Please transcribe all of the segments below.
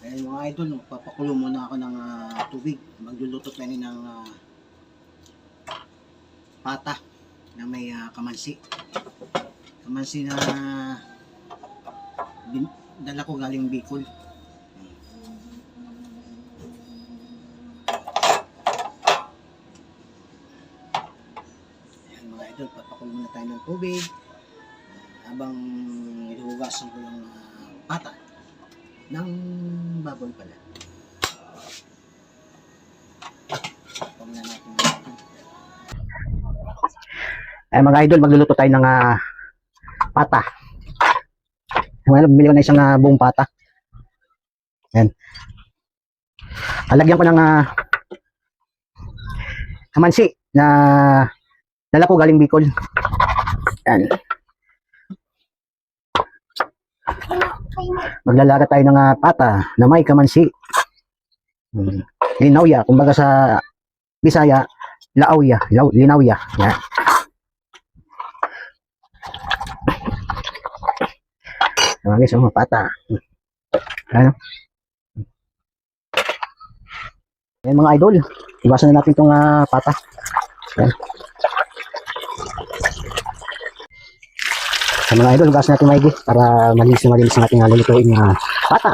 Ayan mga idol, papakulo muna ako ng tubig. Magluluto tayo ng pata na may kamansi. Kamansi na dala ko galing Bicol. Ayan mga idol, papakulo muna tayo ng tubig. Habang ihugasan ko yung pata ng baboy pala. Ay mga idol, magluluto tayo ng pata. Bumili ko na isang buong pata. Ayan. Alagyan ko ng kamansi na dala ko galing Bicol. Ayan. Maglalaga tayo ng pata na may kamansi. Linawya, kumbaga sa Bisaya, laawya, linawya. Yan. Guys, pata. Ano? Yan mga idol, iwasan na natin itong pata. Yan. Sa mga idol, gas natin maigi para malinis na ating lulutuin yung pata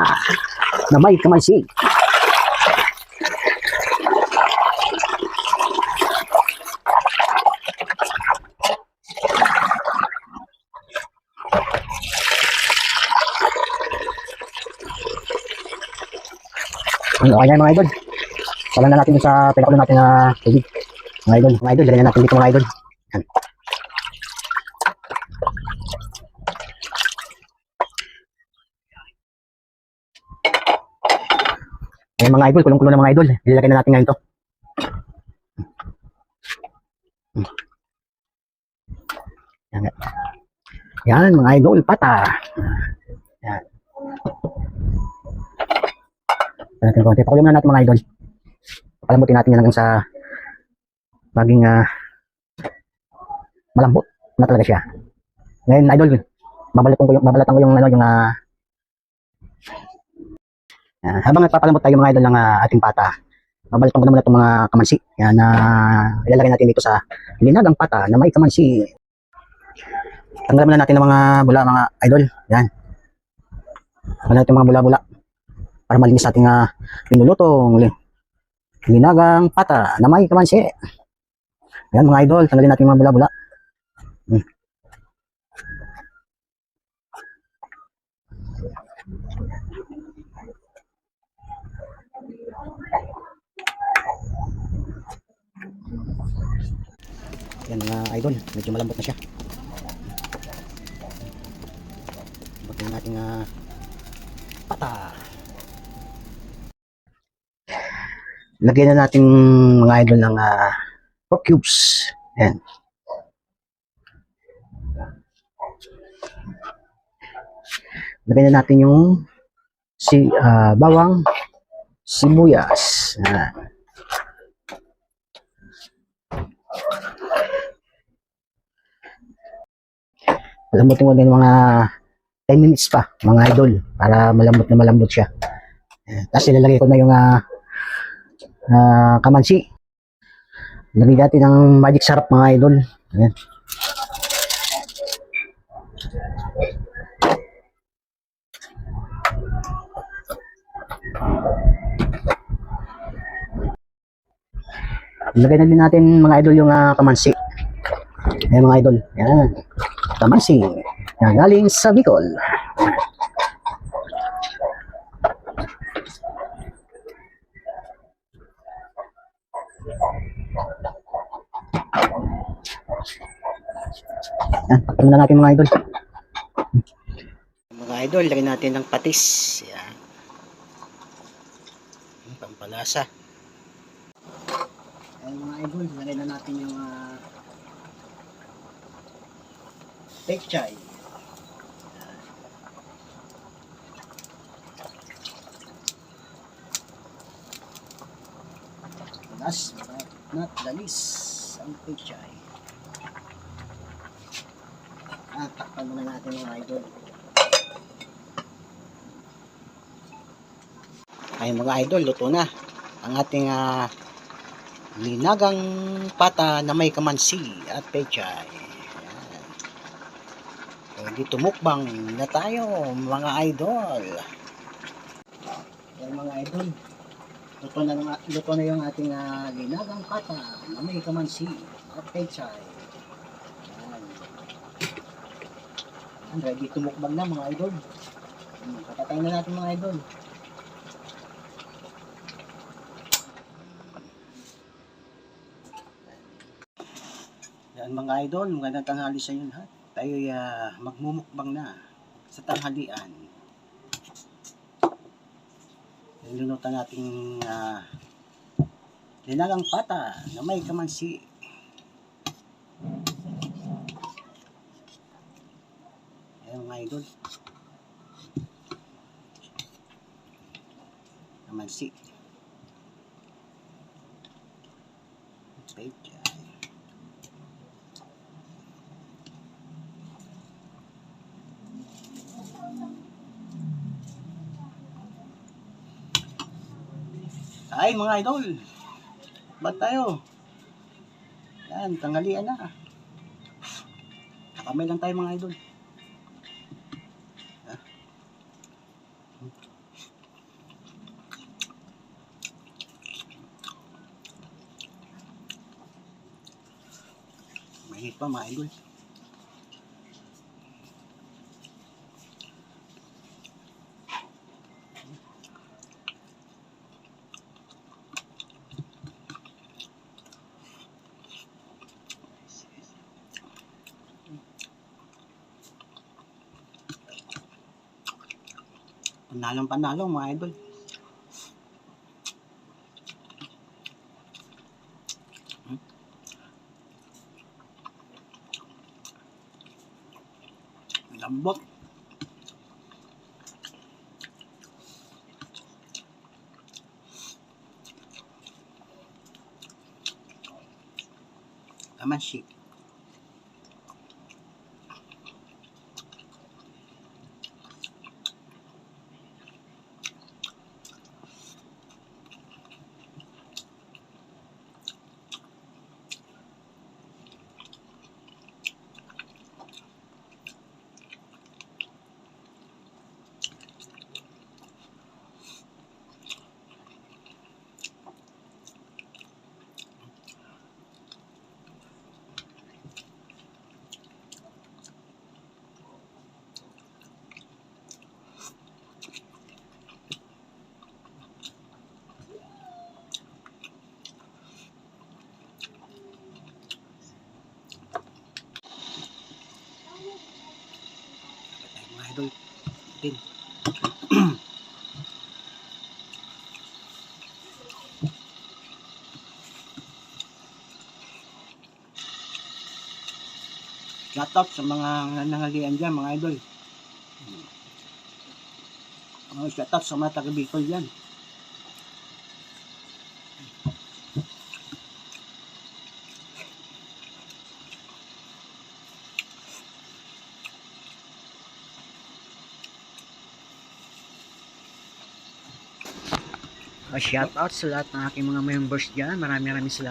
na may kamansi. Okay na mga idol. Wala na natin sa pinakulo natin na tubig. Mga idol, lagyan na natin dito mga idol. Yan. Ayan mga idol, kulong-kulo na mga idol. Ilagay na natin ngayon to. Yan. Yan mga idol, pata. Yan. Natin konti. Pakulo na natin mga idol. Palambutin natin yan hanggang sa maging malambot na talaga siya. Ngayon idol, babalatan ko yung habang nagpapalambot tayo mga idol ng ating pata, babalatan ko na muna itong mga kamansi. Yan na ilalagay natin dito sa linagang pata na may kamansi. Tanggalan muna natin ng mga bula mga idol. Yan. Tanggalan natin mga bula-bula para malinis ating pinulutong linagang pata na may kamansi. Yan mga idol, tanggalin natin mga bula-bula. Yan mga idol, medyo malambot na siya. Lambutin natin pata. Lagyan na natin mga idol ng pork cubes. Ayan. Lagyan na natin yung bawang, sibuyas. Ayan. Lambutin ko din mga 10 minutes pa mga idol para malambot siya. Ayan. Tapos ilalagay ko na yung kamansi. Lagyan natin ng magic sarap mga idol. Ayan. Ilagay na din natin mga idol yung kamansi. Ayan mga idol. Ayan. Kamansi na galing sa Bicol. Yan, takpan na natin mga idol. Mga idol, lagyan natin ng patis. Yan. Pampalasa. Yan mga idol, lagyan na natin yung pechay. Last but not the least, ang pechay. Takpan muna natin mga idol. Ay mga idol, luto na ang ating linagang pata na may kamansi at pechay. Ayan. So, dito mukbang na tayo mga idol. Ayan mga idol, luto na yung ating linagang pata na may kamansi at pechay. Ayan. Ayan, ready to mukbang na mga idol. Patatayin na natin mga idol. Yan mga idol, magandang tanghali sa inyo lahat. Tayo magmumukbang na sa tanghalian. Nilunutan nating linagang pata na may kamansi. Ayan mga idol. Kamansi. Pechay. Ay mga idol, ba't tayo? Yan, tanghalian na. Nakamay lang tayo mga idol. Mainit pa mga idol. Panalong mga idol. Lambot. Kamansi. Mga idol. Din. Shoutout sa mga nangalian dyan mga idol. Shoutout sa mga taga-Bicol dyan. Shoutout sa lahat ng aking mga members dyan. Maraming salamat.